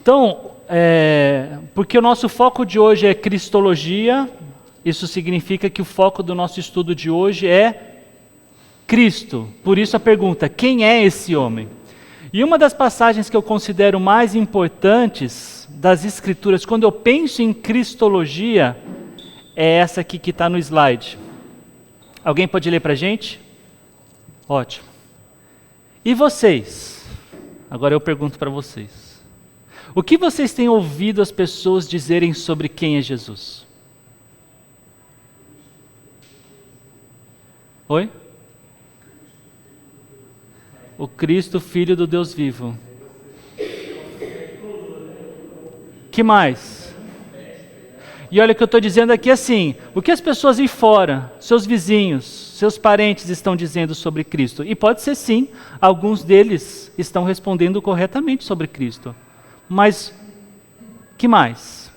Então, porque o nosso foco de hoje é Cristologia, isso significa que o foco do nosso estudo de hoje é Cristo. Por isso a pergunta, quem é esse homem? E uma das passagens que eu considero mais importantes das Escrituras, quando eu penso em Cristologia, é essa aqui que está no slide. Alguém pode ler para a gente? Ótimo. E vocês? Agora eu pergunto para vocês. O que vocês têm ouvido as pessoas dizerem sobre quem é Jesus? Oi? O Cristo, Filho do Deus vivo. Que mais? E olha o que eu estou dizendo aqui assim, o que as pessoas aí fora, seus vizinhos, seus parentes estão dizendo sobre Cristo? E pode ser sim, alguns deles estão respondendo corretamente sobre Cristo. Mas, que mais?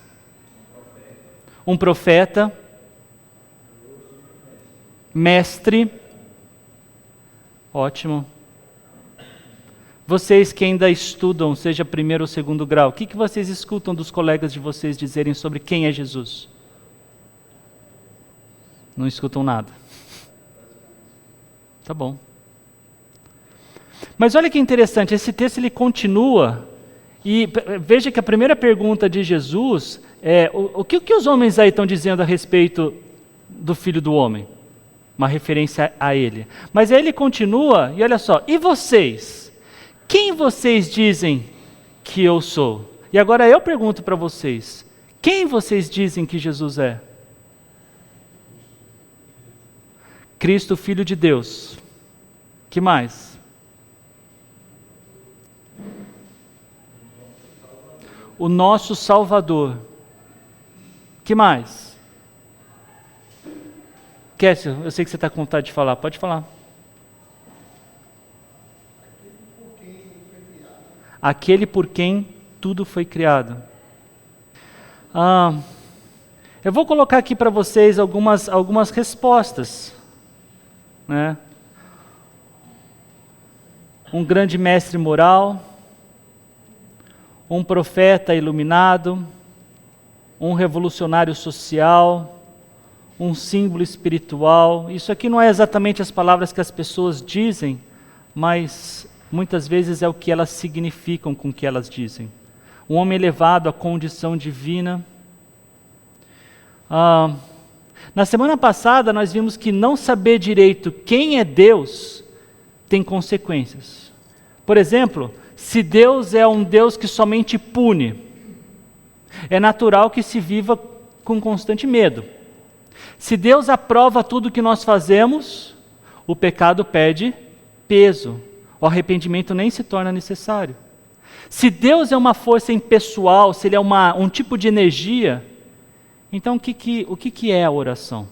Um profeta, mestre, ótimo. Vocês que ainda estudam, seja primeiro ou segundo grau, o que vocês escutam dos colegas de vocês dizerem sobre quem é Jesus? Não escutam nada. Tá bom. Mas olha que interessante, esse texto ele continua, e veja que a primeira pergunta de Jesus é, o que os homens aí estão dizendo a respeito do Filho do Homem? Uma referência a ele. Mas aí ele continua, e olha só, e vocês? Quem vocês dizem que eu sou? E agora eu pergunto para vocês, quem vocês dizem que Jesus é? Cristo, Filho de Deus. Que mais? O nosso Salvador. Que mais? Kécio, eu sei que você está com vontade de falar, pode falar. Aquele por quem tudo foi criado. Eu vou colocar aqui para vocês algumas respostas, né? Um grande mestre moral, um profeta iluminado, um revolucionário social, um símbolo espiritual. Isso aqui não é exatamente as palavras que as pessoas dizem, mas muitas vezes é o que elas significam com o que elas dizem. Um homem elevado à condição divina. Na semana passada nós vimos que não saber direito quem é Deus tem consequências. Por exemplo, se Deus é um Deus que somente pune, é natural que se viva com constante medo. Se Deus aprova tudo que nós fazemos, o pecado perde peso. O arrependimento nem se torna necessário. Se Deus é uma força impessoal, se Ele é um tipo de energia, então o que é a oração?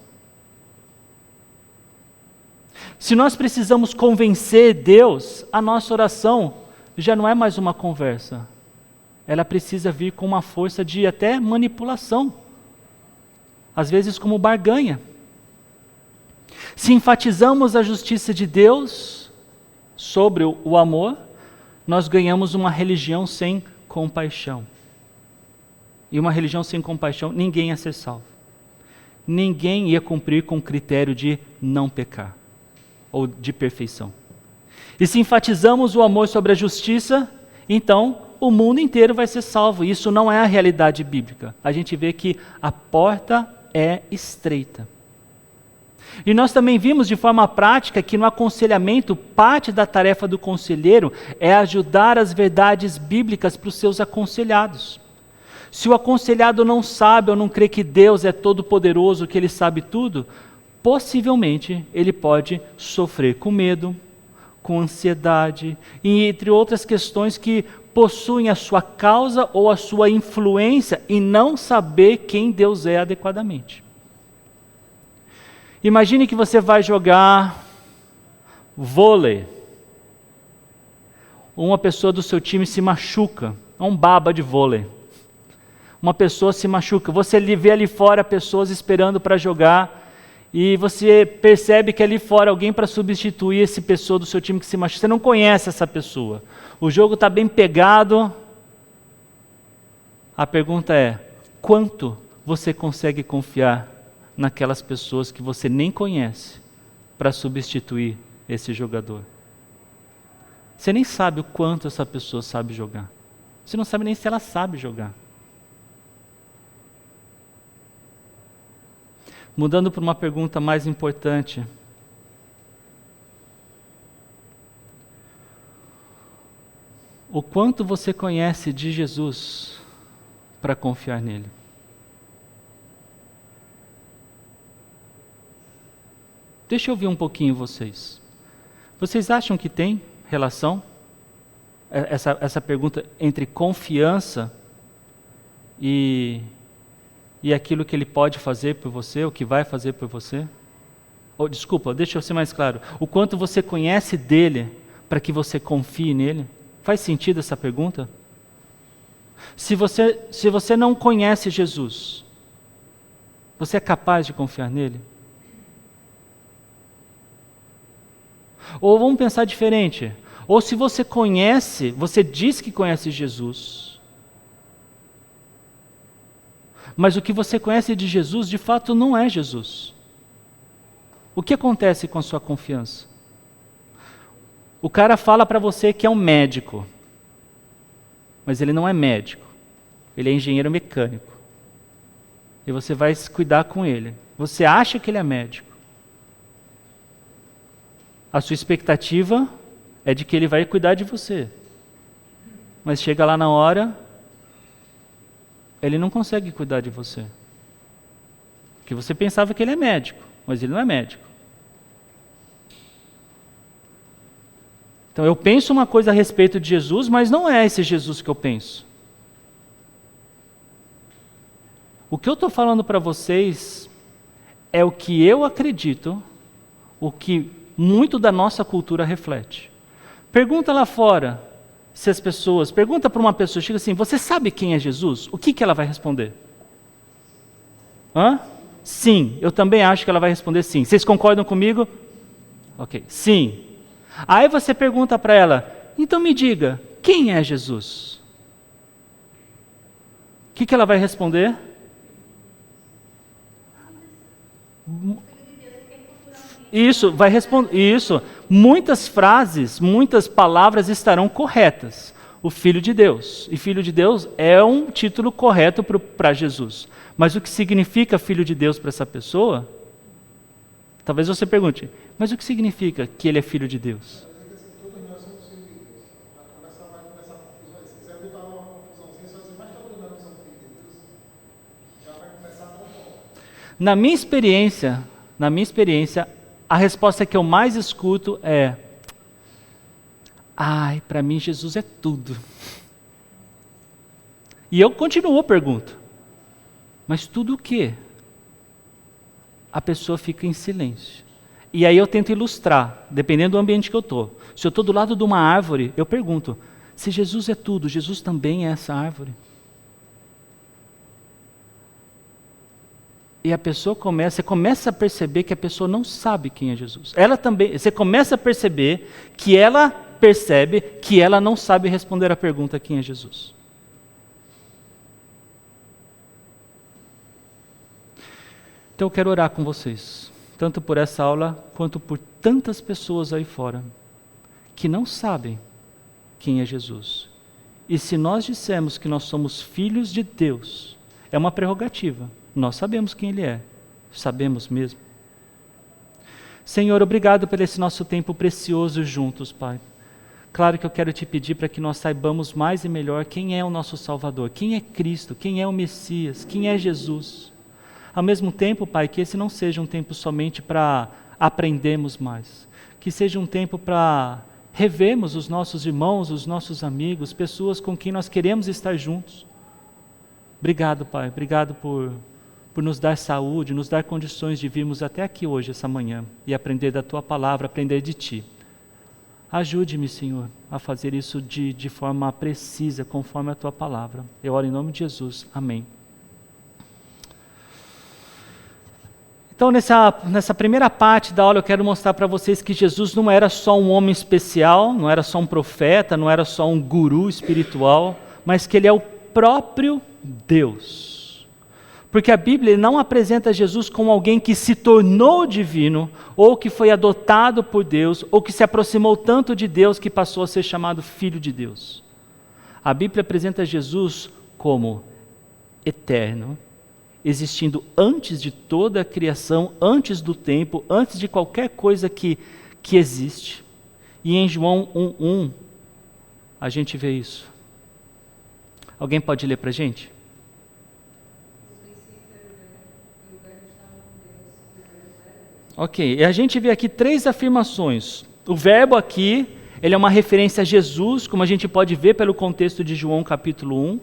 Se nós precisamos convencer Deus, a nossa oração já não é mais uma conversa. Ela precisa vir com uma força de até manipulação. Às vezes como barganha. Se enfatizamos a justiça de Deus sobre o amor, nós ganhamos uma religião sem compaixão. E uma religião sem compaixão, ninguém ia ser salvo. Ninguém ia cumprir com o critério de não pecar, ou de perfeição. E se enfatizamos o amor sobre a justiça, então o mundo inteiro vai ser salvo. Isso não é a realidade bíblica. A gente vê que a porta é estreita. E nós também vimos de forma prática que no aconselhamento, parte da tarefa do conselheiro é ajudar as verdades bíblicas para os seus aconselhados. Se o aconselhado não sabe ou não crê que Deus é todo-poderoso, que Ele sabe tudo, possivelmente ele pode sofrer com medo, com ansiedade, e entre outras questões que possuem a sua causa ou a sua influência em não saber quem Deus é adequadamente. Imagine que você vai jogar vôlei. Uma pessoa do seu time se machuca, é um baba de vôlei. Uma pessoa se machuca, você vê ali fora pessoas esperando para jogar e você percebe que ali fora alguém para substituir essa pessoa do seu time que se machuca. Você não conhece essa pessoa. O jogo está bem pegado. A pergunta é: quanto você consegue confiar naquelas pessoas que você nem conhece para substituir esse jogador? Você nem sabe o quanto essa pessoa sabe jogar. Você não sabe nem se ela sabe jogar. Mudando para uma pergunta mais importante. O quanto você conhece de Jesus para confiar nele? Deixa eu ouvir um pouquinho vocês. Vocês acham que tem relação? Essa pergunta entre confiança e aquilo que ele pode fazer por você, o que vai fazer por você? Desculpa, deixa eu ser mais claro. O quanto você conhece dele para que você confie nele? Faz sentido essa pergunta? Se você não conhece Jesus, você é capaz de confiar nele? Ou vamos pensar diferente. Ou se você conhece, você diz que conhece Jesus, mas o que você conhece de Jesus, de fato, não é Jesus. O que acontece com a sua confiança? O cara fala para você que é um médico, mas ele não é médico. Ele é engenheiro mecânico. E você vai se cuidar com ele. Você acha que ele é médico. A sua expectativa é de que ele vai cuidar de você. Mas chega lá na hora, ele não consegue cuidar de você. Porque você pensava que ele é médico, mas ele não é médico. Então eu penso uma coisa a respeito de Jesus, mas não é esse Jesus que eu penso. O que eu estou falando para vocês é o que eu acredito, o que muito da nossa cultura reflete. Pergunta lá fora, se as pessoas, pergunta para uma pessoa, chega assim, você sabe quem é Jesus? O que ela vai responder? Sim, eu também acho que ela vai responder sim. Vocês concordam comigo? Ok, sim. Aí você pergunta para ela, então me diga, quem é Jesus? O que ela vai responder? Isso, vai responder. Isso. Muitas frases, muitas palavras estarão corretas. O Filho de Deus. E Filho de Deus é um título correto para Jesus. Mas o que significa Filho de Deus para essa pessoa? Talvez você pergunte, mas o que significa que ele é Filho de Deus? Na minha experiência, a resposta que eu mais escuto é: para mim Jesus é tudo. E eu continuo a pergunta: mas tudo o quê? A pessoa fica em silêncio. E aí eu tento ilustrar, dependendo do ambiente que eu estou. Se eu estou do lado de uma árvore, eu pergunto: se Jesus é tudo, Jesus também é essa árvore? E a pessoa você começa a perceber que a pessoa não sabe quem é Jesus. Você começa a perceber que ela percebe que ela não sabe responder a pergunta quem é Jesus. Então eu quero orar com vocês, tanto por essa aula, quanto por tantas pessoas aí fora, que não sabem quem é Jesus. E se nós dissermos que nós somos filhos de Deus, é uma prerrogativa. Nós sabemos quem Ele é. Sabemos mesmo. Senhor, obrigado por esse nosso tempo precioso juntos, Pai. Claro que eu quero te pedir para que nós saibamos mais e melhor quem é o nosso Salvador, quem é Cristo, quem é o Messias, quem é Jesus. Ao mesmo tempo, Pai, que esse não seja um tempo somente para aprendermos mais, que seja um tempo para revermos os nossos irmãos, os nossos amigos, pessoas com quem nós queremos estar juntos. Obrigado, Pai, obrigado por nos dar saúde, nos dar condições de virmos até aqui hoje, essa manhã, e aprender da Tua palavra, aprender de Ti. Ajude-me, Senhor, a fazer isso de forma precisa, conforme a Tua palavra. Eu oro em nome de Jesus. Amém. Então, nessa primeira parte da aula, eu quero mostrar para vocês que Jesus não era só um homem especial, não era só um profeta, não era só um guru espiritual, mas que Ele é o próprio Deus. Porque a Bíblia não apresenta Jesus como alguém que se tornou divino, ou que foi adotado por Deus, ou que se aproximou tanto de Deus que passou a ser chamado Filho de Deus. A Bíblia apresenta Jesus como eterno, existindo antes de toda a criação, antes do tempo, antes de qualquer coisa que existe. E em João 1:1, a gente vê isso. Alguém pode ler para a gente? Ok, e a gente vê aqui 3 afirmações. O verbo aqui, ele é uma referência a Jesus, como a gente pode ver pelo contexto de João capítulo 1.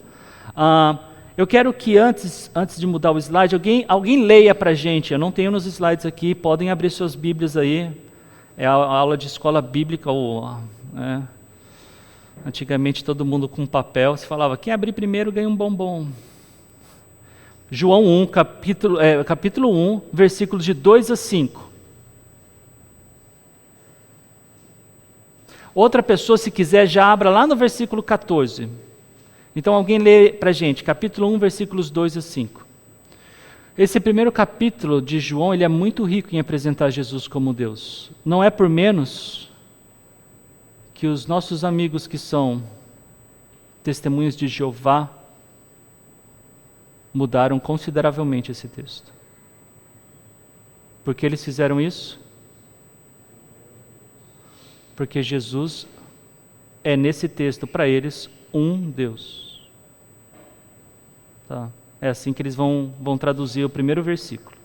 Eu quero que antes de mudar o slide, alguém leia para a gente. Eu não tenho nos slides aqui, podem abrir suas Bíblias aí. É a aula de escola bíblica. Antigamente todo mundo com papel, se falava, quem abrir primeiro ganha um bombom. João 1, capítulo 1, versículos de 2 a 5. Outra pessoa, se quiser, já abra lá no versículo 14. Então alguém lê para a gente, capítulo 1, versículos 2 a 5. Esse primeiro capítulo de João, ele é muito rico em apresentar Jesus como Deus. Não é por menos que os nossos amigos que são testemunhas de Jeová mudaram consideravelmente esse texto. Por que eles fizeram isso? Porque Jesus é nesse texto, para eles, um Deus. Tá? É assim que eles vão traduzir o primeiro versículo.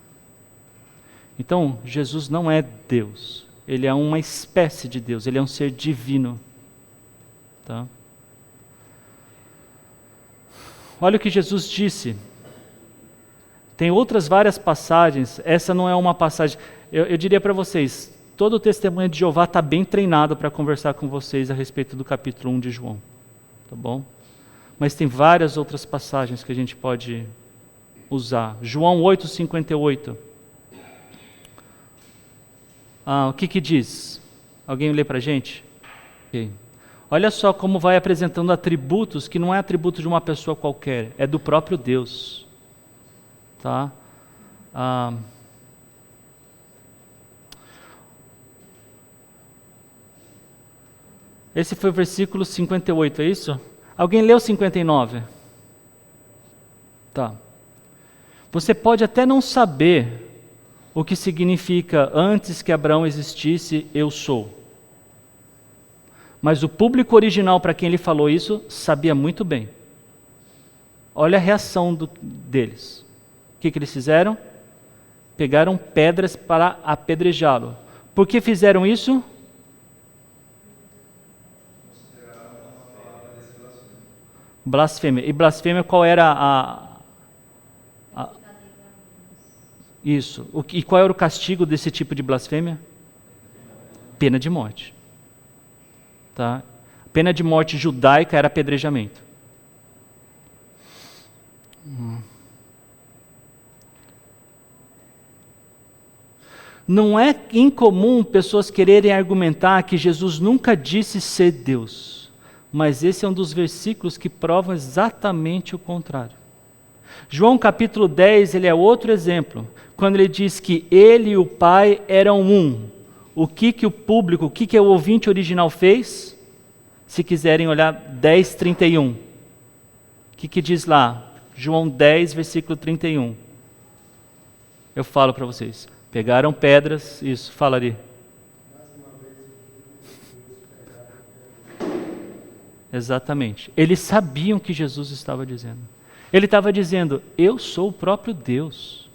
Então, Jesus não é Deus. Ele é uma espécie de Deus. Ele é um ser divino. Tá? Olha o que Jesus disse. Tem outras várias passagens. Essa não é uma passagem. Eu diria para vocês, todo o testemunho de Jeová está bem treinado para conversar com vocês a respeito do capítulo 1 de João. Tá bom? Mas tem várias outras passagens que a gente pode usar. João 8:58. O que diz? Alguém lê para a gente? Okay. Olha só como vai apresentando atributos que não é atributo de uma pessoa qualquer, é do próprio Deus. Tá? Esse foi o versículo 58, é isso? Alguém leu 59? Tá. Você pode até não saber o que significa antes que Abraão existisse, eu sou. Mas o público original para quem ele falou isso sabia muito bem. Olha a reação deles. O que eles fizeram? Pegaram pedras para apedrejá-lo. Por que fizeram isso? Blasfêmia. E blasfêmia, qual era Isso. E qual era o castigo desse tipo de blasfêmia? Pena de morte. Tá? Pena de morte judaica era apedrejamento. Não é incomum pessoas quererem argumentar que Jesus nunca disse ser Deus, mas esse é um dos versículos que provam exatamente o contrário. João capítulo 10, ele é outro exemplo, quando ele diz que ele e o Pai eram um. O que o público, o que o ouvinte original fez? Se quiserem olhar 10:31. O que diz lá? João 10, versículo 31. Eu falo para vocês. Pegaram pedras, isso, fala ali. Exatamente. Eles sabiam o que Jesus estava dizendo. Ele estava dizendo, eu sou o próprio Deus.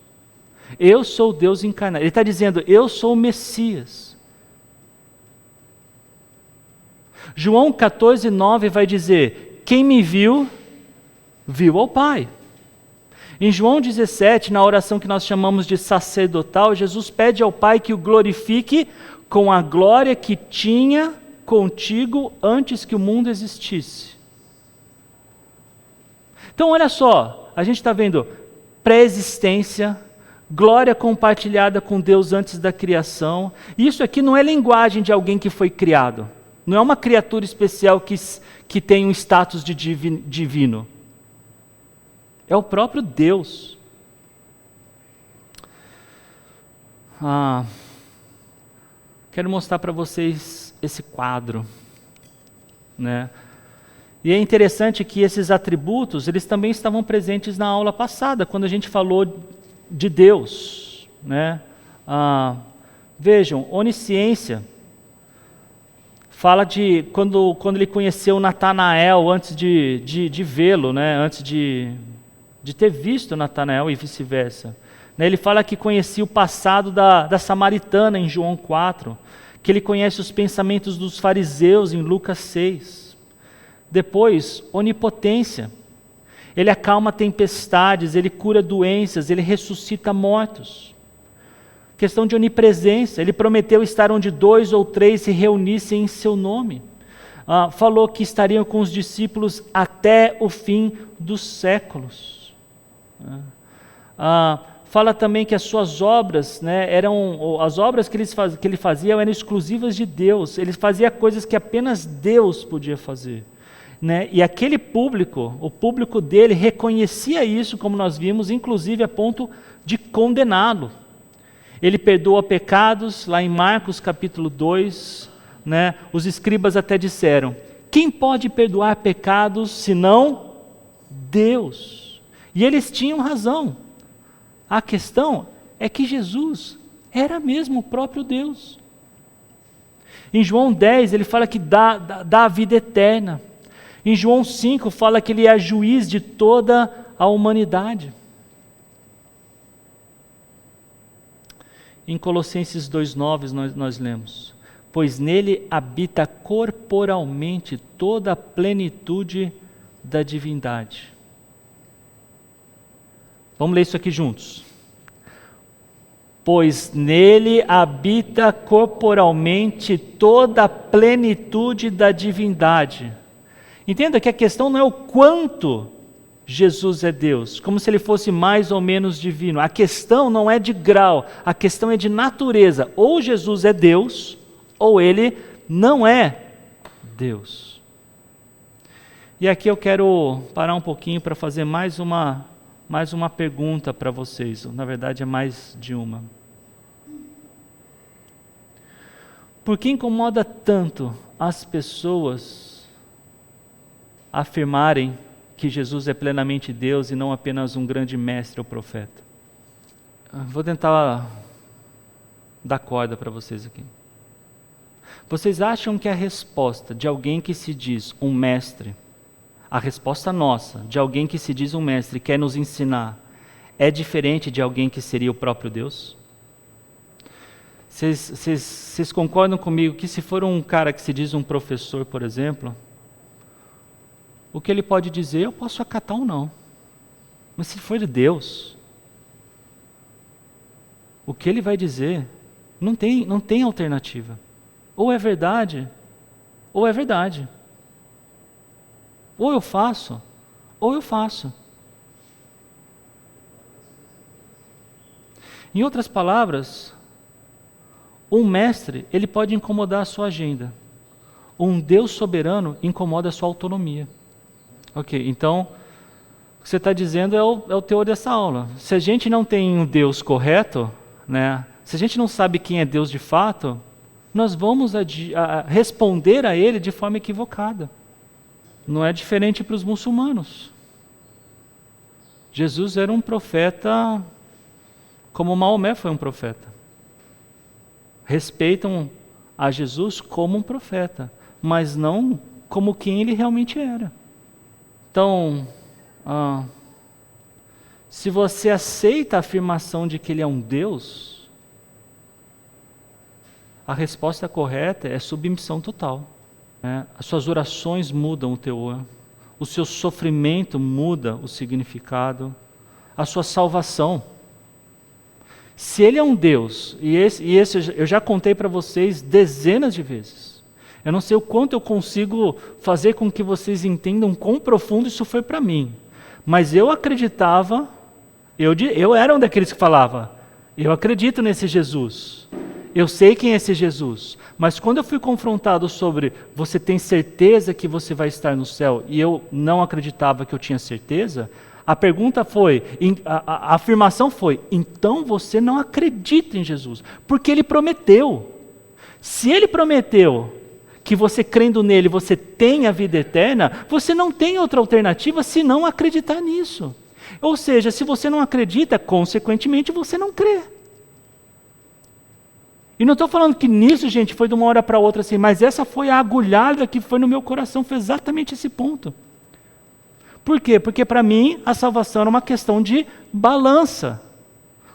Eu sou o Deus encarnado. Ele está dizendo, eu sou o Messias. João 14:9 vai dizer, quem me viu, viu ao Pai. Em João 17, na oração que nós chamamos de sacerdotal, Jesus pede ao Pai que o glorifique com a glória que tinha contigo antes que o mundo existisse. Então olha só, a gente está vendo pré-existência, glória compartilhada com Deus antes da criação. Isso aqui não é linguagem de alguém que foi criado. Não é uma criatura especial que tem um status de divino. É o próprio Deus. Quero mostrar para vocês esse quadro, né? E é interessante que esses atributos, eles também estavam presentes na aula passada, quando a gente falou de Deus, né? Vejam, onisciência fala de quando ele conheceu Natanael antes de vê-lo, né? Antes de ter visto Natanael e vice-versa. Ele fala que conhecia o passado da samaritana em João 4, que ele conhece os pensamentos dos fariseus em Lucas 6. Depois, onipotência. Ele acalma tempestades, ele cura doenças, ele ressuscita mortos. Questão de onipresença, ele prometeu estar onde 2 ou 3 se reunissem em seu nome. Falou que estariam com os discípulos até o fim dos séculos. Fala também que as suas obras, né, as obras que ele fazia eram exclusivas de Deus. Ele fazia coisas que apenas Deus podia fazer. Né? E aquele público, o público dele reconhecia isso, como nós vimos, inclusive a ponto de condená-lo. Ele perdoa pecados, lá em Marcos capítulo 2, né? Os escribas até disseram, quem pode perdoar pecados senão Deus? E eles tinham razão. A questão é que Jesus era mesmo o próprio Deus. Em João 10 ele fala que dá a vida eterna. Em João 5 fala que ele é juiz de toda a humanidade. Em Colossenses 2,9 nós lemos, pois nele habita corporalmente toda a plenitude da divindade. Vamos ler isso aqui juntos. Pois nele habita corporalmente toda a plenitude da divindade. Entenda que a questão não é o quanto Jesus é Deus, como se ele fosse mais ou menos divino. A questão não é de grau, a questão é de natureza. Ou Jesus é Deus, ou ele não é Deus. E aqui eu quero parar um pouquinho para fazer mais uma pergunta para vocês. Na verdade é mais de uma. Por que incomoda tanto as pessoas afirmarem que Jesus é plenamente Deus e não apenas um grande mestre ou profeta? Vou tentar dar corda para vocês aqui. Vocês acham que a resposta de alguém que se diz um mestre, a resposta nossa, de alguém que se diz um mestre, quer nos ensinar, é diferente de alguém que seria o próprio Deus? Vocês concordam comigo que se for um cara que se diz um professor, por exemplo, o que ele pode dizer eu posso acatar ou não. Mas se for de Deus, o que ele vai dizer não tem alternativa. Ou é verdade, ou é verdade. Ou eu faço, ou eu faço. Em outras palavras, um mestre, ele pode incomodar a sua agenda. Um Deus soberano incomoda a sua autonomia. Ok, então, o que você está dizendo é o teor dessa aula. Se a gente não tem um Deus correto, né, se a gente não sabe quem é Deus de fato, nós vamos responder a Ele de forma equivocada. Não é diferente para os muçulmanos. Jesus era um profeta como Maomé foi um profeta. Respeitam a Jesus como um profeta, mas não como quem ele realmente era. Então, se você aceita a afirmação de que ele é um Deus, a resposta correta é submissão total. Né? As suas orações mudam o teor, o seu sofrimento muda o significado, a sua salvação. Se ele é um Deus, e esse eu já contei para vocês dezenas de vezes, eu não sei o quanto eu consigo fazer com que vocês entendam quão profundo isso foi para mim. Mas eu acreditava, eu era um daqueles que falava, eu acredito nesse Jesus. Eu sei quem é esse Jesus. Mas quando eu fui confrontado sobre, você tem certeza que você vai estar no céu? E eu não acreditava que eu tinha certeza, A pergunta foi, a afirmação foi, então você não acredita em Jesus, porque Ele prometeu. Se Ele prometeu que você crendo nele, você tem a vida eterna, você não tem outra alternativa senão acreditar nisso. Ou seja, se você não acredita, consequentemente você não crê. E não estou falando que nisso, gente, foi de uma hora para outra assim, mas essa foi a agulhada que foi no meu coração, foi exatamente esse ponto. Por quê? Porque para mim a salvação era uma questão de balança.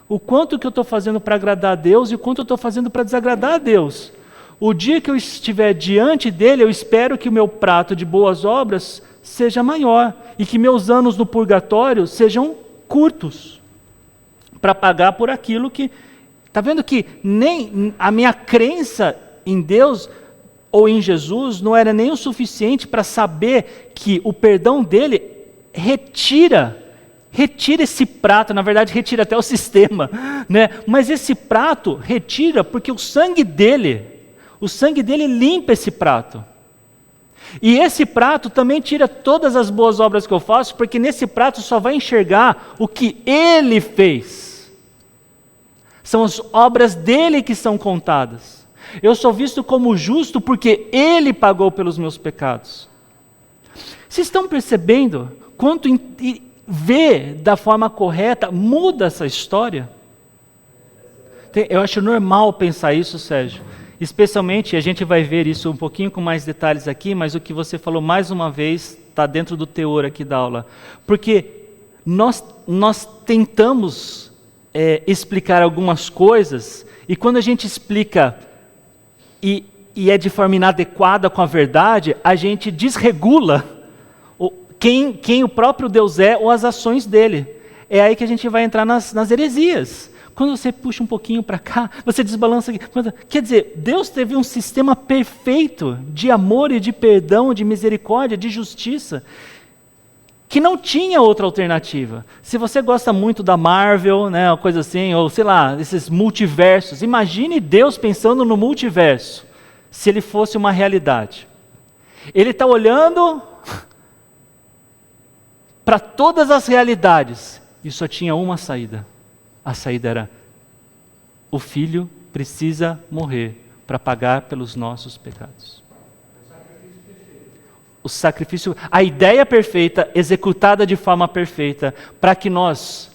O quanto que eu estou fazendo para agradar a Deus e o quanto eu estou fazendo para desagradar a Deus. O dia que eu estiver diante dele, eu espero que o meu prato de boas obras seja maior e que meus anos no purgatório sejam curtos para pagar por aquilo que... Está vendo que nem a minha crença em Deus ou em Jesus não era nem o suficiente para saber que o perdão dele retira esse prato, na verdade retira até o sistema, né? Mas esse prato retira porque o sangue dele limpa esse prato. E esse prato também tira todas as boas obras que eu faço, porque nesse prato só vai enxergar o que ele fez. São as obras dele que são contadas. Eu sou visto como justo porque ele pagou pelos meus pecados. Vocês estão percebendo quanto ver da forma correta muda essa história? Eu acho normal pensar isso, Sérgio. Especialmente, a gente vai ver isso um pouquinho com mais detalhes aqui, mas o que você falou mais uma vez está dentro do teor aqui da aula. Porque nós tentamos explicar algumas coisas, e quando a gente explica e é de forma inadequada com a verdade, a gente desregula quem o próprio Deus é ou as ações dele. É aí que a gente vai entrar nas heresias. Quando você puxa um pouquinho para cá, você desbalança aqui. Quer dizer, Deus teve um sistema perfeito de amor e de perdão, de misericórdia, de justiça, que não tinha outra alternativa. Se você gosta muito da Marvel, né, uma coisa assim, ou sei lá, esses multiversos, imagine Deus pensando no multiverso, se ele fosse uma realidade. Ele está olhando para todas as realidades e só tinha uma saída. A saída era: o Filho precisa morrer para pagar pelos nossos pecados. O sacrifício, a ideia perfeita, executada de forma perfeita, para que nós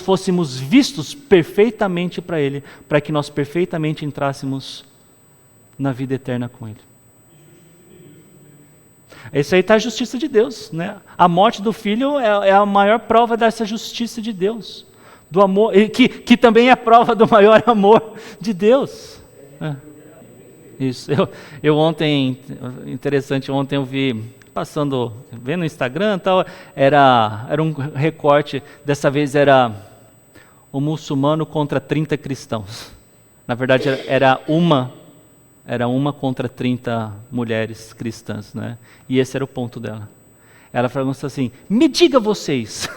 fôssemos vistos perfeitamente para Ele, para que nós perfeitamente entrássemos na vida eterna com Ele. Isso aí está a justiça de Deus, né? A morte do Filho é a maior prova dessa justiça de Deus, do amor, que também é prova do maior amor de Deus. Isso, eu ontem, interessante, ontem eu vi, vendo no Instagram e tal, era um recorte, dessa vez era um muçulmano contra 30 cristãos. Na verdade era uma contra 30 mulheres cristãs, né? E esse era o ponto dela. Ela falou assim: me diga vocês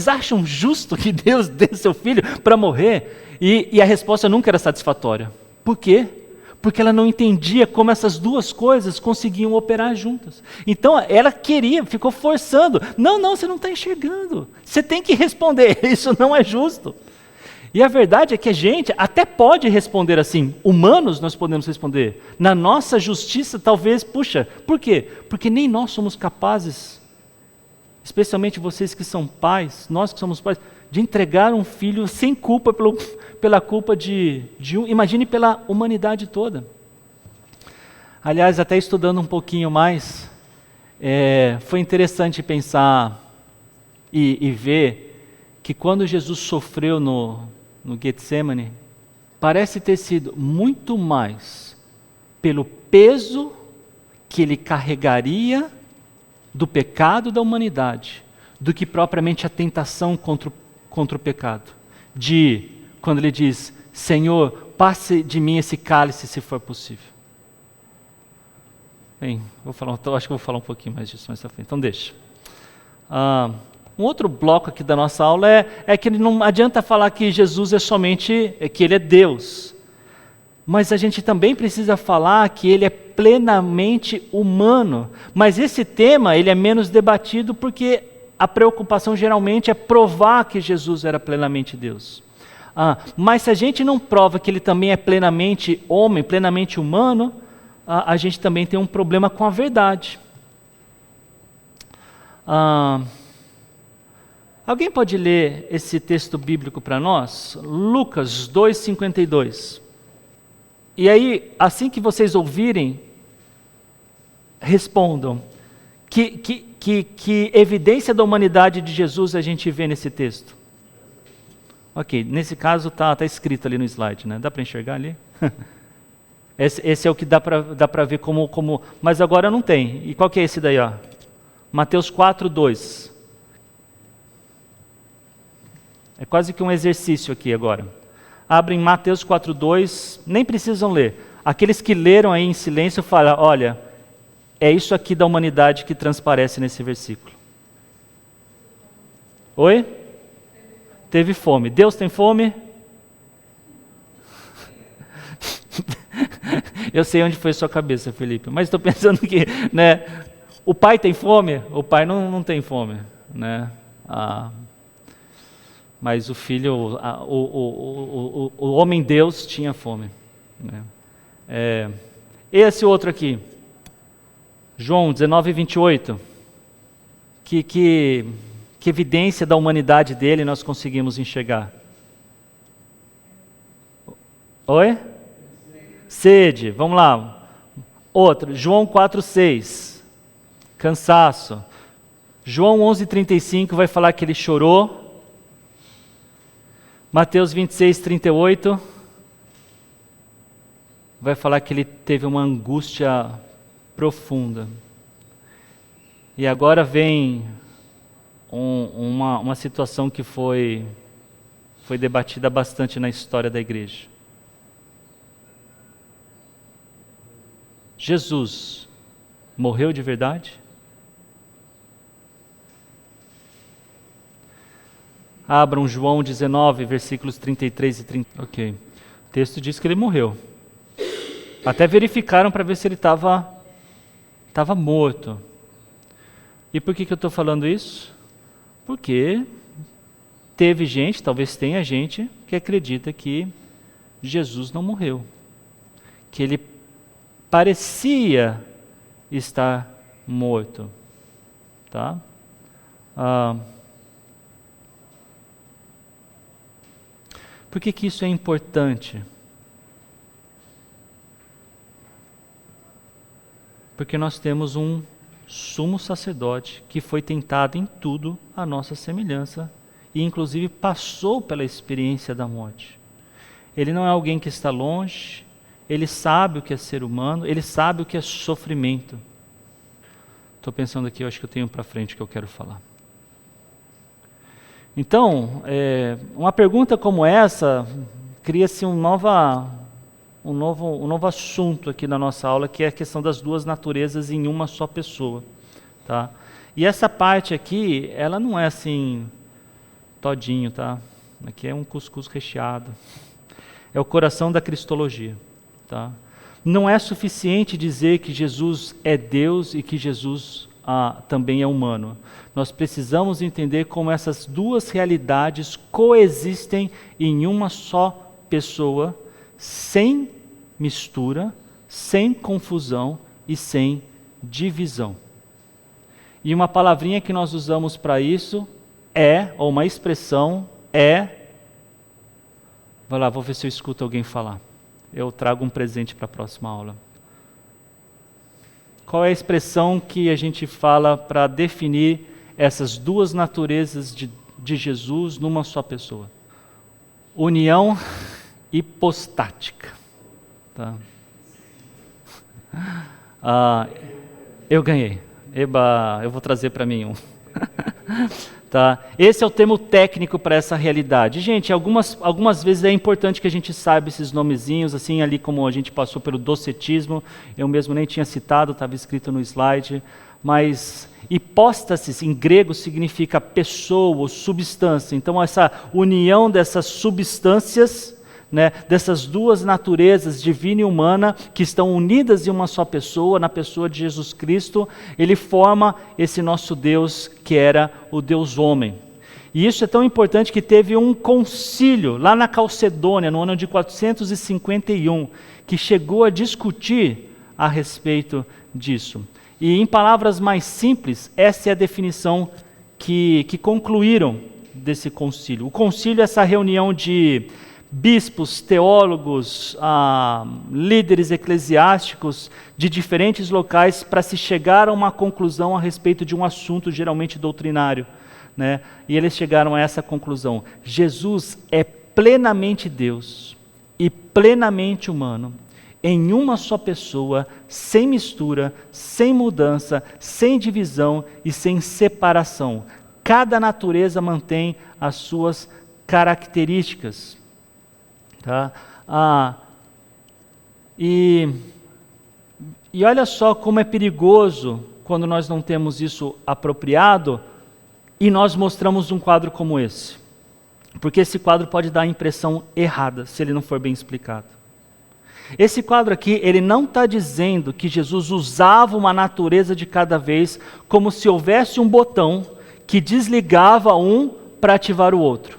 acham justo que Deus dê seu filho para morrer? E a resposta nunca era satisfatória. Por quê? Porque ela não entendia como essas duas coisas conseguiam operar juntas. Então ela ficou forçando. Não, você não está enxergando. Você tem que responder, isso não é justo. E a verdade é que a gente até pode responder assim. Humanos nós podemos responder. Na nossa justiça talvez, por quê? Porque nem nós somos capazes, especialmente vocês que são pais, nós que somos pais, de entregar um filho sem culpa pela culpa de um, imagine pela humanidade toda. Aliás, até estudando um pouquinho mais, foi interessante pensar e ver que quando Jesus sofreu no Getsemane, parece ter sido muito mais pelo peso que ele carregaria do pecado da humanidade, do que propriamente a tentação contra o pecado. Quando ele diz: Senhor, passe de mim esse cálice se for possível. Bem, acho que vou falar um pouquinho mais disso mais à frente, então deixa. Um outro bloco aqui da nossa aula é que não adianta falar que Jesus que ele é Deus. Mas a gente também precisa falar que ele é plenamente humano. Mas esse tema ele é menos debatido porque a preocupação geralmente é provar que Jesus era plenamente Deus. Mas se a gente não prova que ele também é plenamente homem, plenamente humano, a gente também tem um problema com a verdade. Alguém pode ler esse texto bíblico para nós? Lucas 2,52. E aí, assim que vocês ouvirem, respondam. Que evidência da humanidade de Jesus a gente vê nesse texto? Ok, nesse caso está escrito ali no slide, né? Dá para enxergar ali? Esse é o que dá para ver como... Mas agora não tem. E qual que é esse daí? Ó? Mateus 4:2. É quase que um exercício aqui agora. Abrem Mateus 4:2, nem precisam ler. Aqueles que leram aí em silêncio falam, olha, é isso aqui da humanidade que transparece nesse versículo. Oi? Teve fome. Deus tem fome? Eu sei onde foi sua cabeça, Felipe, mas estou pensando que, né, o pai tem fome? O pai não tem fome, né? Mas o filho, o homem Deus tinha fome, né? Esse outro aqui, João 19:28, que evidência da humanidade dele nós conseguimos enxergar? Oi? Sede, vamos lá. Outro, João 4:6, cansaço. João 11:35 vai falar que ele chorou. Mateus 26:38 vai falar que ele teve uma angústia profunda. E agora vem uma situação que foi debatida bastante na história da igreja. Jesus morreu de verdade? Abram João 19, versículos 33 e 30. Ok. O texto diz que ele morreu. Até verificaram para ver se ele estava morto. E por que eu estou falando isso? Porque teve gente, talvez tenha gente, que acredita que Jesus não morreu. Que ele parecia estar morto. Tá? Por que isso é importante? Porque nós temos um sumo sacerdote que foi tentado em tudo à nossa semelhança e inclusive passou pela experiência da morte. Ele não é alguém que está longe, ele sabe o que é ser humano, ele sabe o que é sofrimento. Estou pensando aqui, eu acho que eu tenho para frente que eu quero falar. Então, uma pergunta como essa cria-se um novo assunto aqui na nossa aula, que é a questão das duas naturezas em uma só pessoa. Tá? E essa parte aqui, ela não é assim, todinho, tá? Aqui é um cuscuz recheado. É o coração da cristologia. Tá? Não é suficiente dizer que Jesus é Deus e que Jesus também é humano. Nós precisamos entender como essas duas realidades coexistem em uma só pessoa, sem mistura, sem confusão e sem divisão. E uma palavrinha que nós usamos para isso ou uma expressão vai lá, vou ver se eu escuto alguém falar. Eu trago um presente para a próxima aula. Qual é a expressão que a gente fala para definir essas duas naturezas de Jesus numa só pessoa? União hipostática. Tá? Eu ganhei. Eba, eu vou trazer para mim um. Tá? Esse é o termo técnico para essa realidade. Gente, algumas vezes é importante que a gente saiba esses nomezinhos, assim, ali como a gente passou pelo docetismo, eu mesmo nem tinha citado, estava escrito no slide, mas hipóstasis em grego significa pessoa ou substância. Então essa união dessas substâncias, né, dessas duas naturezas, divina e humana, que estão unidas em uma só pessoa, na pessoa de Jesus Cristo, ele forma esse nosso Deus que era o Deus homem. E isso é tão importante que teve um concílio lá na Calcedônia, no ano de 451, que chegou a discutir a respeito disso. E em palavras mais simples, essa é a definição que concluíram desse concílio. O concílio é essa reunião de bispos, teólogos, líderes eclesiásticos de diferentes locais para se chegar a uma conclusão a respeito de um assunto geralmente doutrinário, né? E eles chegaram a essa conclusão: Jesus é plenamente Deus e plenamente humano, em uma só pessoa, sem mistura, sem mudança, sem divisão e sem separação. Cada natureza mantém as suas características. Tá? E olha só como é perigoso quando nós não temos isso apropriado e nós mostramos um quadro como esse. Porque esse quadro pode dar a impressão errada, se ele não for bem explicado. Esse quadro aqui, ele não está dizendo que Jesus usava uma natureza de cada vez, como se houvesse um botão que desligava um para ativar o outro.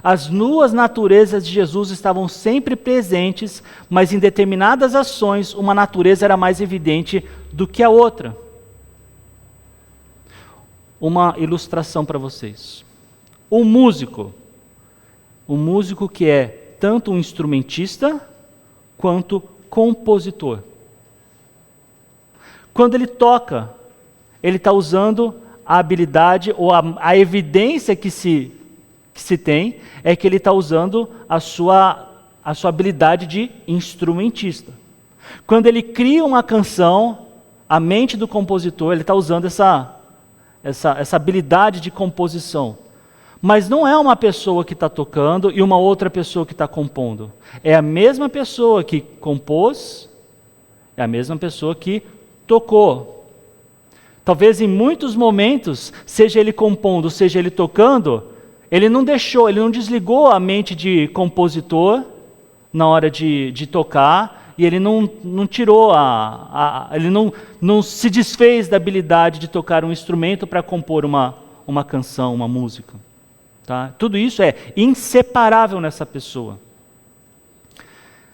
As duas naturezas de Jesus estavam sempre presentes, mas em determinadas ações, uma natureza era mais evidente do que a outra. Uma ilustração para vocês. Um músico que é tanto um instrumentista quanto compositor. Quando ele toca, ele está usando a habilidade ou a evidência que se tem é que ele está usando a sua habilidade de instrumentista. Quando ele cria uma canção, a mente do compositor, ele está usando essa habilidade de composição. Mas não é uma pessoa que está tocando e uma outra pessoa que está compondo. É a mesma pessoa que compôs, é a mesma pessoa que tocou. Talvez em muitos momentos, seja ele compondo, seja ele tocando, ele não desligou a mente de compositor na hora de tocar, e ele não tirou, ele não se desfez da habilidade de tocar um instrumento para compor uma canção, uma música. Tá? Tudo isso é inseparável nessa pessoa.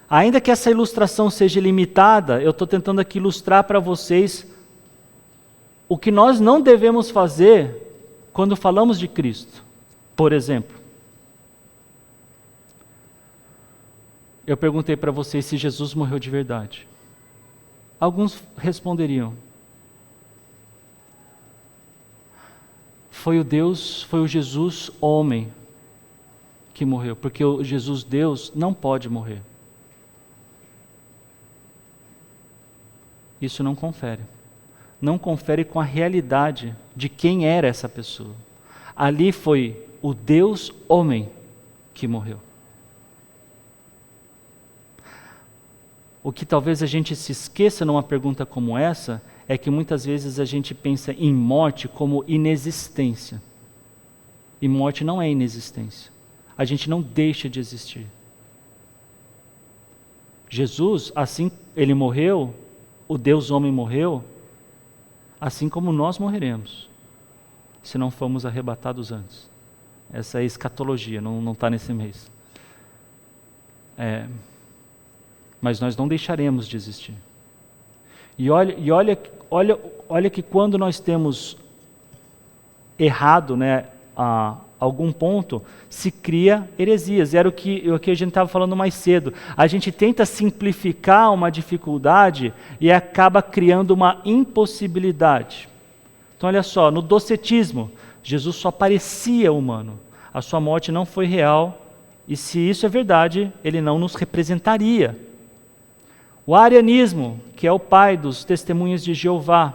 Ainda que essa ilustração seja limitada, eu estou tentando aqui ilustrar para vocês o que nós não devemos fazer quando falamos de Cristo. Por exemplo, eu perguntei para vocês se Jesus morreu de verdade. Alguns responderiam: foi o Jesus homem que morreu, porque o Jesus Deus não pode morrer. Isso não confere. Não confere com a realidade de quem era essa pessoa. Ali foi o Deus homem que morreu. O que talvez a gente se esqueça numa pergunta como essa é que muitas vezes a gente pensa em morte como inexistência. E morte não é inexistência. A gente não deixa de existir. Jesus, assim ele morreu, o Deus homem morreu, assim como nós morreremos, se não formos arrebatados antes. Essa é a escatologia, não está nesse mês. Mas nós não deixaremos de existir. E olha que quando nós temos errado, né, a algum ponto, se cria heresias. Era o que a gente estava falando mais cedo. A gente tenta simplificar uma dificuldade e acaba criando uma impossibilidade. Então olha só, no docetismo, Jesus só parecia humano. A sua morte não foi real, e se isso é verdade, ele não nos representaria. O arianismo, que é o pai dos testemunhas de Jeová,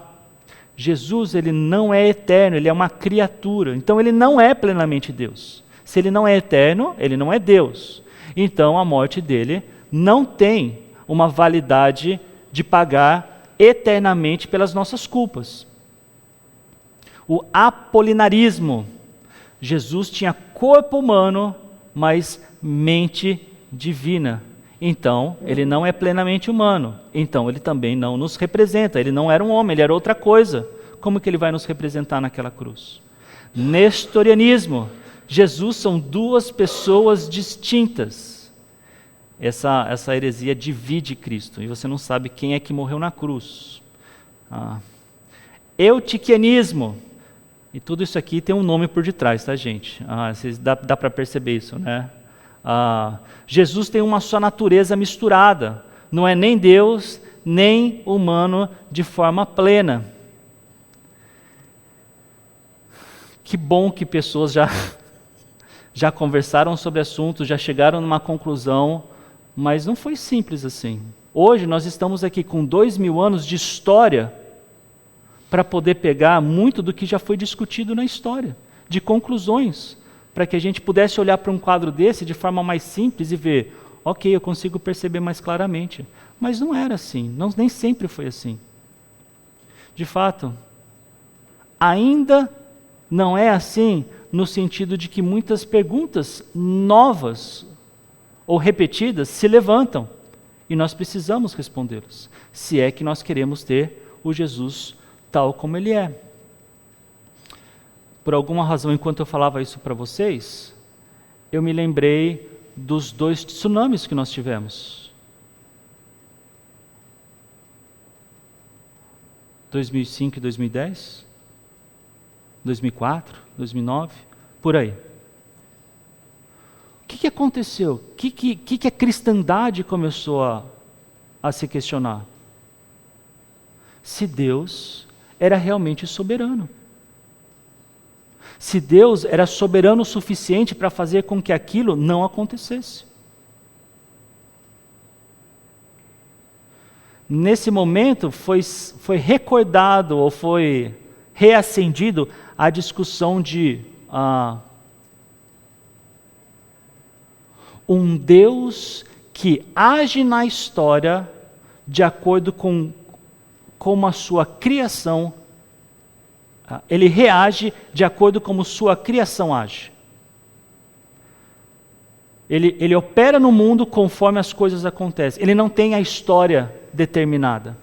Jesus, ele não é eterno, ele é uma criatura, então ele não é plenamente Deus. Se ele não é eterno, ele não é Deus. Então a morte dele não tem uma validade de pagar eternamente pelas nossas culpas. O apolinarismo, Jesus tinha corpo humano, mas mente divina. Então, ele não é plenamente humano. Então, ele também não nos representa. Ele não era um homem, ele era outra coisa. Como que ele vai nos representar naquela cruz? Nestorianismo. Jesus são duas pessoas distintas. Essa heresia divide Cristo, e você não sabe quem é que morreu na cruz. Eutiquianismo. E tudo isso aqui tem um nome por detrás, tá, gente? Dá para perceber isso, né? Jesus tem uma só natureza misturada. Não é nem Deus, nem humano de forma plena. Que bom que pessoas já conversaram sobre assuntos, já chegaram numa conclusão, mas não foi simples assim. Hoje nós estamos aqui com 2000 anos de história para poder pegar muito do que já foi discutido na história, de conclusões, para que a gente pudesse olhar para um quadro desse de forma mais simples e ver, ok, eu consigo perceber mais claramente. Mas não era assim, nem sempre foi assim. De fato, ainda não é assim no sentido de que muitas perguntas novas ou repetidas se levantam e nós precisamos respondê-las, se é que nós queremos ter o Jesus tal como ele é. Por alguma razão, enquanto eu falava isso para vocês, eu me lembrei dos 2 tsunamis que nós tivemos. 2005 e 2010? 2004, 2009, por aí. O que aconteceu? O que a cristandade começou a se questionar? Se Deus era realmente soberano. Se Deus era soberano o suficiente para fazer com que aquilo não acontecesse. Nesse momento foi recordado ou foi reacendido a discussão de um Deus que age na história de acordo com como a sua criação, ele reage de acordo com como sua criação age. Ele opera no mundo conforme as coisas acontecem. Ele não tem a história determinada.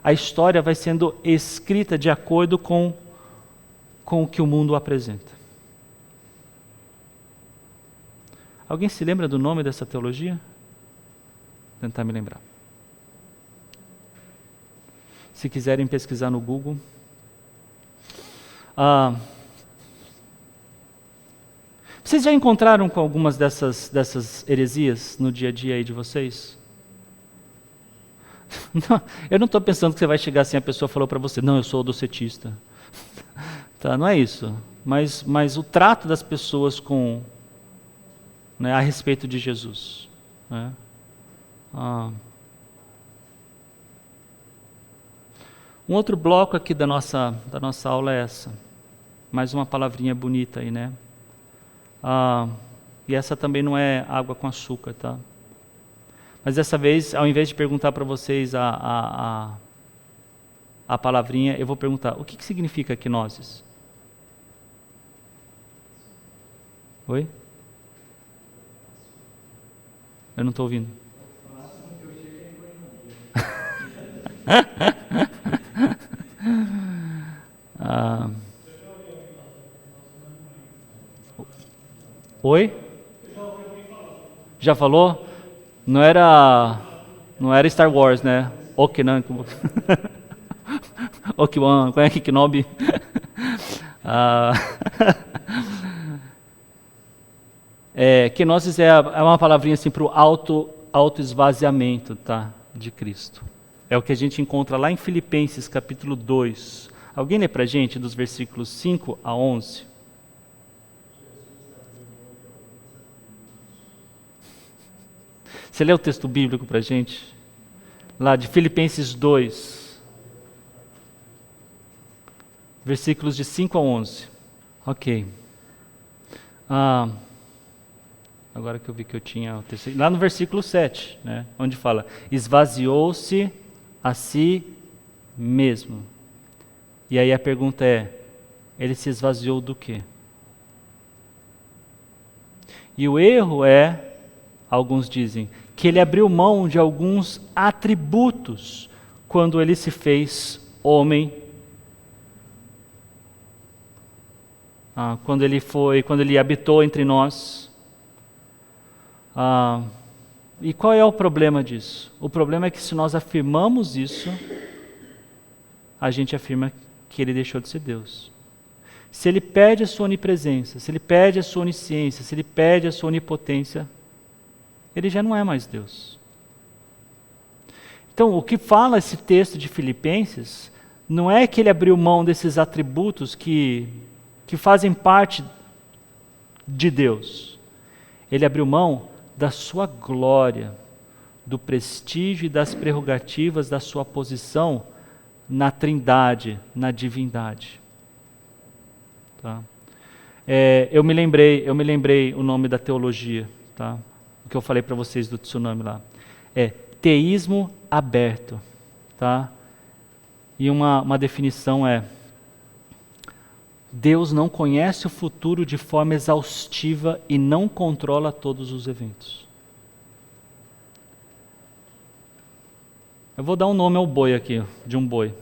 A história vai sendo escrita de acordo com o que o mundo apresenta. Alguém se lembra do nome dessa teologia? Vou tentar me lembrar. Se quiserem pesquisar no Google. Vocês já encontraram com algumas dessas heresias no dia a dia aí de vocês? Não, eu não estou pensando que você vai chegar assim, a pessoa falou para você, não, eu sou odocetista. Tá, não é isso. Mas o trato das pessoas a respeito de Jesus. Né? Um outro bloco aqui da nossa aula é essa. Mais uma palavrinha bonita aí, né? E essa também não é água com açúcar, tá? Mas dessa vez, ao invés de perguntar para vocês a palavrinha, eu vou perguntar, o que significa quinoses? Oi? Eu não estou ouvindo. Oi? Já falou? Não era Star Wars, né? Obi-Wan, como é que Kenobi? Kenosis é uma palavrinha assim para o auto-esvaziamento, tá? De Cristo. É o que a gente encontra lá em Filipenses capítulo 2. Alguém lê para a gente dos versículos 5 a 11? Você lê o texto bíblico para a gente? Lá de Filipenses 2. Versículos de 5 a 11. Ok. Agora que eu vi que eu tinha o texto. Lá no versículo 7, né, onde fala, esvaziou-se a si mesmo. E aí a pergunta é, ele se esvaziou do quê? E o erro é, alguns dizem, que ele abriu mão de alguns atributos quando ele se fez homem, quando ele habitou entre nós. E qual é o problema disso? O problema é que se nós afirmamos isso, a gente afirma que ele deixou de ser Deus. Se ele perde a sua onipresença, se ele perde a sua onisciência, se ele perde a sua onipotência, ele já não é mais Deus. Então, o que fala esse texto de Filipenses não é que ele abriu mão desses atributos que fazem parte de Deus. Ele abriu mão da sua glória, do prestígio e das prerrogativas da sua posição na Trindade, na divindade. Tá? Eu me lembrei o nome da teologia, tá? O que eu falei para vocês do tsunami lá. É teísmo aberto. Tá? E uma definição é: Deus não conhece o futuro de forma exaustiva e não controla todos os eventos. Eu vou dar um nome ao boi aqui, de um boi.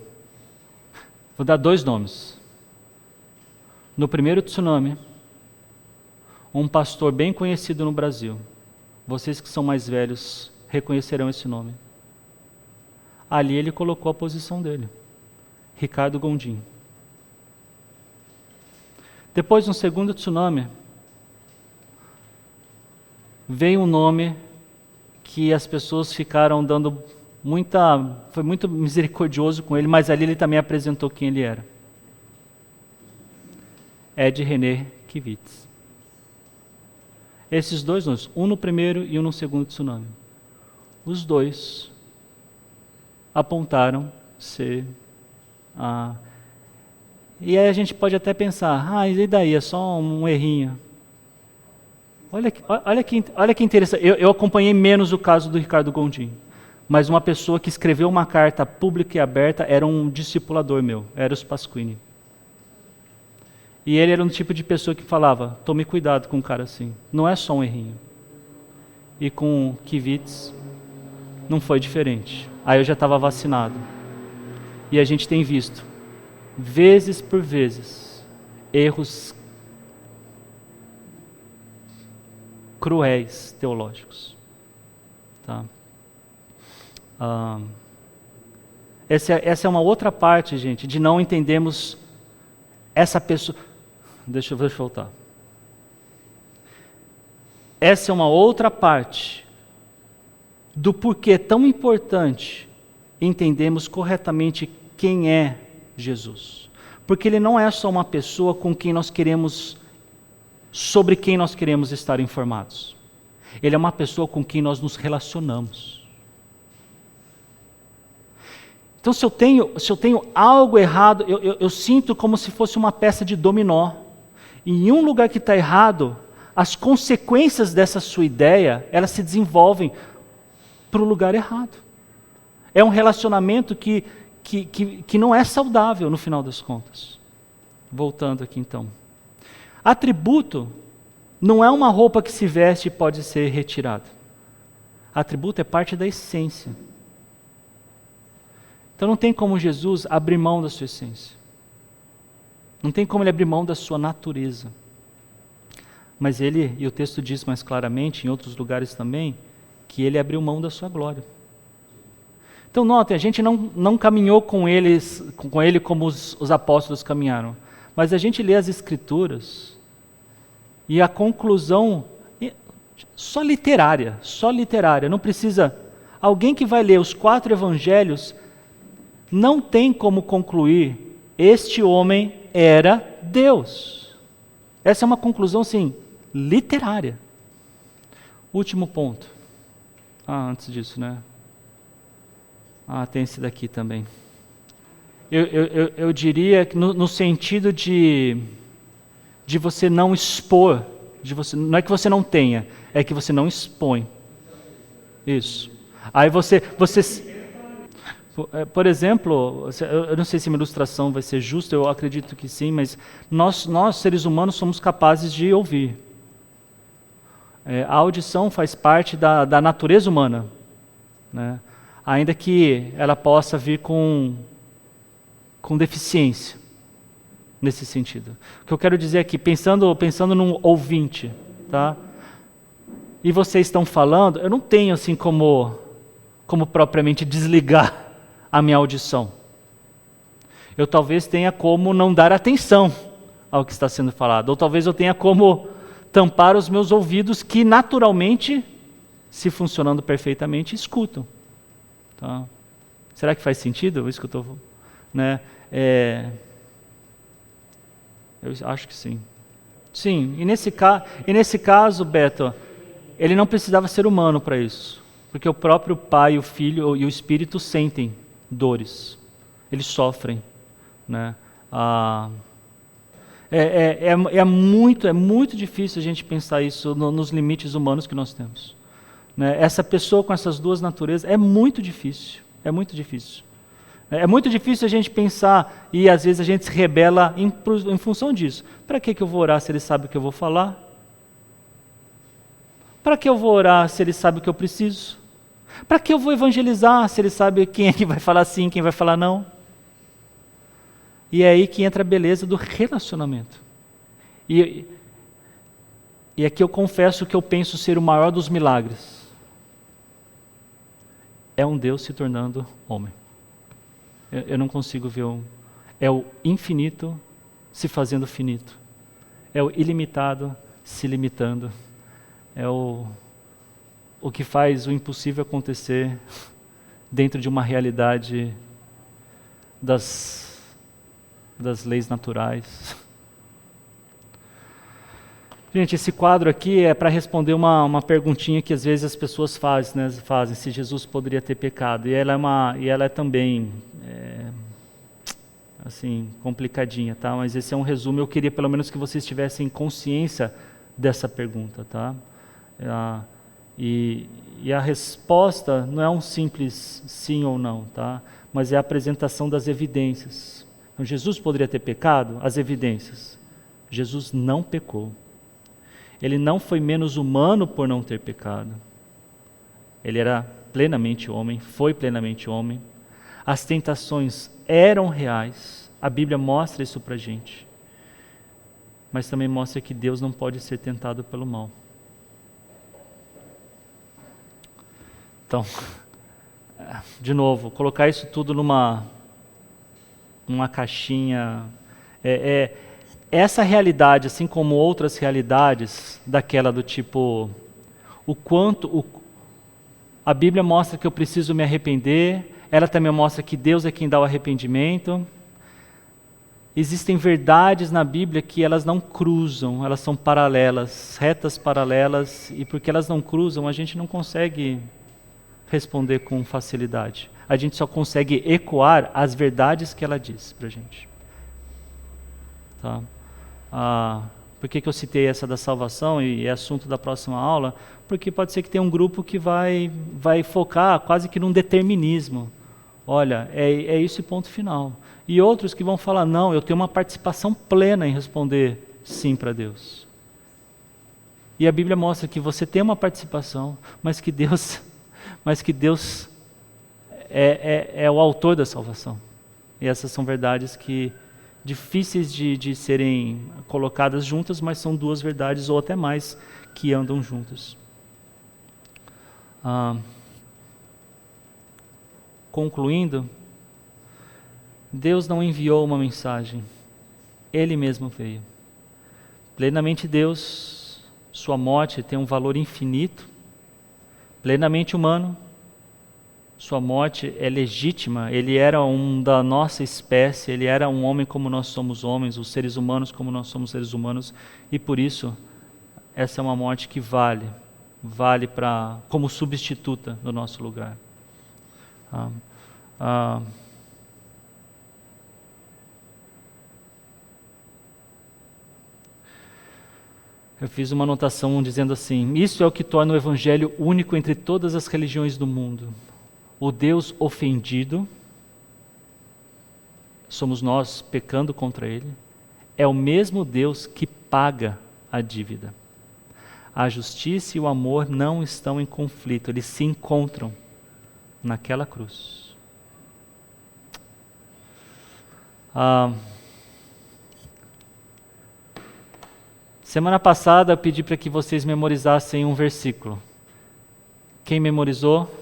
Vou dar 2 nomes. No primeiro tsunami, um pastor bem conhecido no Brasil, vocês que são mais velhos reconhecerão esse nome. Ali ele colocou a posição dele, Ricardo Gondim. Depois, no segundo tsunami, veio um nome que as pessoas ficaram dando foi muito misericordioso com ele, mas ali ele também apresentou quem ele era. Ed René Kivitz. Esses 2 nomes, um no primeiro e um no segundo tsunami. Os 2 apontaram ser E aí a gente pode até pensar, e daí, é só um errinho. Olha que interessante, eu acompanhei menos o caso do Ricardo Gondim, mas uma pessoa que escreveu uma carta pública e aberta era um discipulador meu, Eros Pasquini. E ele era um tipo de pessoa que falava, tome cuidado com um cara assim, não é só um errinho. E com Kivitz não foi diferente. Aí eu já estava vacinado. E a gente tem visto, vezes por vezes, erros cruéis teológicos. Tá? Essa é uma outra parte, gente, de não entendermos essa pessoa. Deixa eu voltar. Essa é uma outra parte do porquê é tão importante entendermos corretamente quem é Jesus. Porque ele não é só uma pessoa sobre quem nós queremos estar informados. Ele é uma pessoa com quem nós nos relacionamos. Então, se eu tenho algo errado, eu sinto como se fosse uma peça de dominó. Em um lugar que está errado, as consequências dessa sua ideia, elas se desenvolvem para o lugar errado. É um relacionamento que não é saudável no final das contas. Voltando aqui então. Atributo não é uma roupa que se veste e pode ser retirada. Atributo é parte da essência. Então não tem como Jesus abrir mão da sua essência. Não tem como ele abrir mão da sua natureza. Mas ele, e o texto diz mais claramente, em outros lugares também, que ele abriu mão da sua glória. Então notem, a gente não caminhou com ele como os apóstolos caminharam. Mas a gente lê as Escrituras e a conclusão só literária, não precisa. Alguém que vai ler os 4 evangelhos não tem como concluir, este homem era Deus. Essa é uma conclusão, sim, literária. Último ponto. Antes disso, né? Tem esse daqui também. Eu diria que no sentido de você não expor, não é que você não tenha, é que você não expõe. Isso. Aí você por exemplo, eu não sei se minha ilustração vai ser justa, eu acredito que sim, mas nós seres humanos somos capazes de ouvir. A audição faz parte da natureza humana, né? Ainda que ela possa vir com deficiência, nesse sentido. O que eu quero dizer aqui, pensando num ouvinte, tá? E vocês estão falando, eu não tenho assim como propriamente desligar a minha audição. Eu talvez tenha como não dar atenção ao que está sendo falado, ou talvez eu tenha como tampar os meus ouvidos que naturalmente, se funcionando perfeitamente, escutam. Tá? Será que faz sentido isso que eu estou... Né? Eu acho que sim. Sim, e nesse caso, Beto, ele não precisava ser humano para isso, porque o próprio Pai, o Filho e o Espírito sentem dores, eles sofrem, né? É muito difícil a gente pensar isso nos limites humanos que nós temos, né? Essa pessoa com essas duas naturezas é muito difícil, é muito difícil. É muito difícil a gente pensar, e às vezes a gente se rebela em função disso. Para que eu vou orar se ele sabe o que eu vou falar? Para que eu vou orar se ele sabe o que eu preciso? Para que eu vou evangelizar se ele sabe quem é que vai falar sim, quem vai falar não? E é aí que entra a beleza do relacionamento. E aqui eu confesso que eu penso ser o maior dos milagres. É um Deus se tornando homem. Eu não consigo ver é o infinito se fazendo finito. É o ilimitado se limitando. É o que faz o impossível acontecer dentro de uma realidade das leis naturais. Gente, esse quadro aqui é para responder uma perguntinha que às vezes as pessoas fazem, se Jesus poderia ter pecado. E ela é também assim, complicadinha, tá? Mas esse é um resumo. Eu queria pelo menos que vocês tivessem consciência dessa pergunta, tá? E a resposta não é um simples sim ou não, tá? Mas é a apresentação das evidências. Então, Jesus poderia ter pecado? As evidências. Jesus não pecou. Ele não foi menos humano por não ter pecado. Ele era plenamente homem, foi plenamente homem. As tentações eram reais. A Bíblia mostra isso para a gente. Mas também mostra que Deus não pode ser tentado pelo mal. Então, de novo, colocar isso tudo numa caixinha... Essa realidade, assim como outras realidades, daquela do tipo, a Bíblia mostra que eu preciso me arrepender, ela também mostra que Deus é quem dá o arrependimento. Existem verdades na Bíblia que elas não cruzam, elas são paralelas, retas paralelas, e porque elas não cruzam, a gente não consegue responder com facilidade. A gente só consegue ecoar as verdades que ela diz para a gente. Tá? Por que eu citei essa da salvação e é assunto da próxima aula? Porque pode ser que tenha um grupo que vai focar quase que num determinismo. Olha, é isso e ponto final. E outros que vão falar, não, eu tenho uma participação plena em responder sim para Deus. E a Bíblia mostra que você tem uma participação, mas que Deus é o autor da salvação. E essas são verdades que difíceis de serem colocadas juntas, mas são duas verdades ou até mais que andam juntas. Concluindo, Deus não enviou uma mensagem, Ele mesmo veio. Plenamente Deus, sua morte tem um valor infinito. Plenamente humano, sua morte é legítima. Ele era da nossa espécie, ele era um homem como nós somos homens, os seres humanos como nós somos seres humanos, e por isso essa é uma morte que vale como substituta no nosso lugar. Eu fiz uma anotação dizendo assim: isso é o que torna o Evangelho único entre todas as religiões do mundo. O Deus ofendido, somos nós pecando contra Ele, é o mesmo Deus que paga a dívida. A justiça e o amor não estão em conflito, eles se encontram naquela cruz. Semana passada eu pedi para que vocês memorizassem um versículo. Quem memorizou?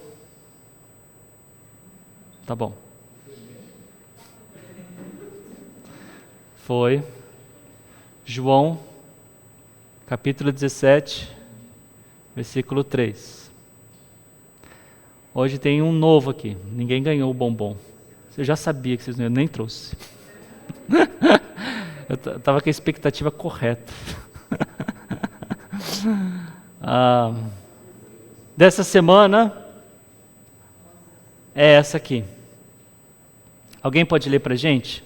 Tá bom. Foi João, capítulo 17, versículo 3. Hoje tem um novo aqui. Ninguém ganhou o bombom. Você já sabia que vocês não iam, nem trouxe. Eu estava com a expectativa correta. Dessa semana é essa aqui. Alguém pode ler para a gente?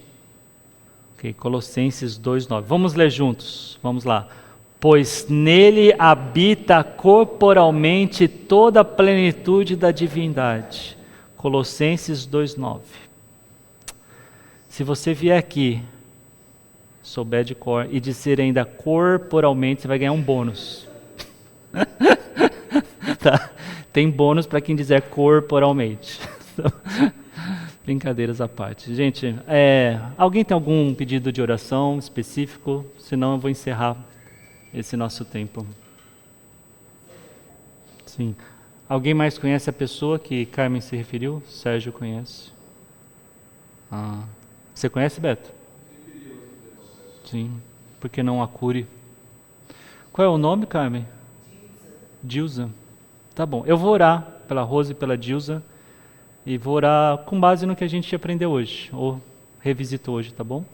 Ok, Colossenses 2:9. Vamos ler juntos. Vamos lá. Pois nele habita corporalmente toda a plenitude da divindade. Colossenses 2:9. Se você vier aqui, souber de cor, e dizer ainda corporalmente, você vai ganhar um bônus. Tá? Tem bônus para quem dizer corporalmente. Brincadeiras à parte. Gente, alguém tem algum pedido de oração específico? Senão eu vou encerrar esse nosso tempo. Sim. Alguém mais conhece a pessoa que Carmen se referiu? Sérgio conhece. Você conhece, Beto? Sim. Por que não a cure? Qual é o nome, Carmen? Dilza. Tá bom. Eu vou orar pela Rose e pela Dilza. E vou orar com base no que a gente aprendeu hoje, ou revisitou hoje, tá bom?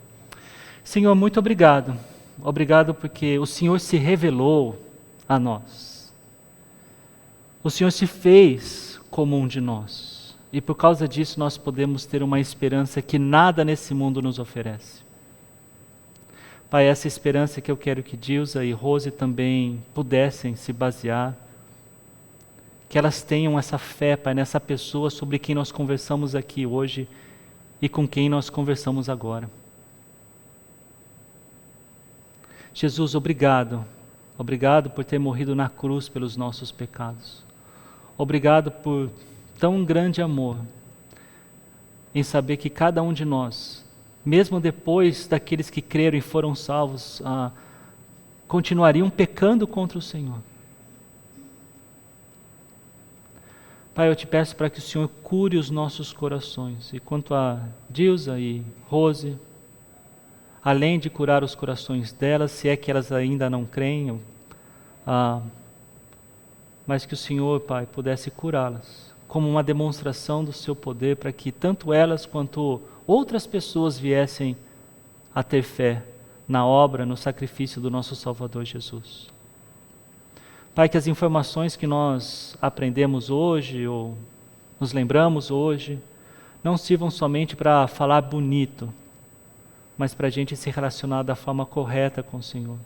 Senhor, muito obrigado. Obrigado porque o Senhor se revelou a nós. O Senhor se fez como um de nós. E por causa disso nós podemos ter uma esperança que nada nesse mundo nos oferece. Pai, essa esperança que eu quero que Dilza e Rose também pudessem se basear, que elas tenham essa fé, Pai, nessa pessoa sobre quem nós conversamos aqui hoje e com quem nós conversamos agora. Jesus, obrigado. Obrigado por ter morrido na cruz pelos nossos pecados. Obrigado por tão grande amor em saber que cada um de nós, mesmo depois daqueles que creram e foram salvos, continuariam pecando contra o Senhor. Pai, eu te peço para que o Senhor cure os nossos corações. E quanto a Dilza e Rose, além de curar os corações delas, se é que elas ainda não creem, mas que o Senhor, Pai, pudesse curá-las, como uma demonstração do seu poder, para que tanto elas quanto outras pessoas viessem a ter fé na obra, no sacrifício do nosso Salvador Jesus. Pai, que as informações que nós aprendemos hoje, ou nos lembramos hoje, não sirvam somente para falar bonito, mas para a gente se relacionar da forma correta com o Senhor.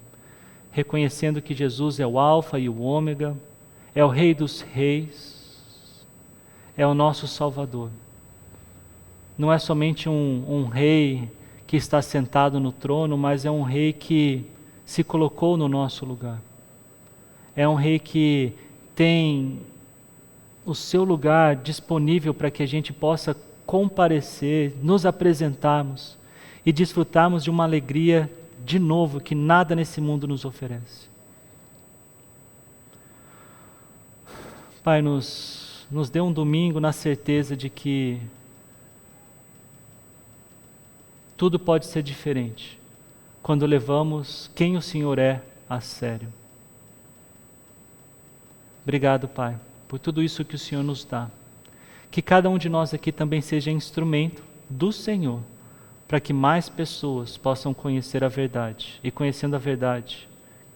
Reconhecendo que Jesus é o Alfa e o Ômega, é o Rei dos Reis, é o nosso Salvador. Não é somente um rei que está sentado no trono, mas é um rei que se colocou no nosso lugar. É um rei que tem o seu lugar disponível para que a gente possa comparecer, nos apresentarmos e desfrutarmos de uma alegria de novo que nada nesse mundo nos oferece. Pai, nos dê um domingo na certeza de que tudo pode ser diferente quando levamos quem o Senhor é a sério. Obrigado, Pai, por tudo isso que o Senhor nos dá. Que cada um de nós aqui também seja instrumento do Senhor, para que mais pessoas possam conhecer a verdade. E conhecendo a verdade,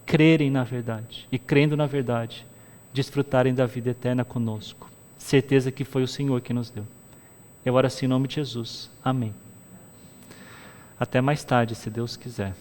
crerem na verdade. E crendo na verdade, desfrutarem da vida eterna conosco. Certeza que foi o Senhor que nos deu. Eu oro assim em nome de Jesus. Amém. Até mais tarde, se Deus quiser.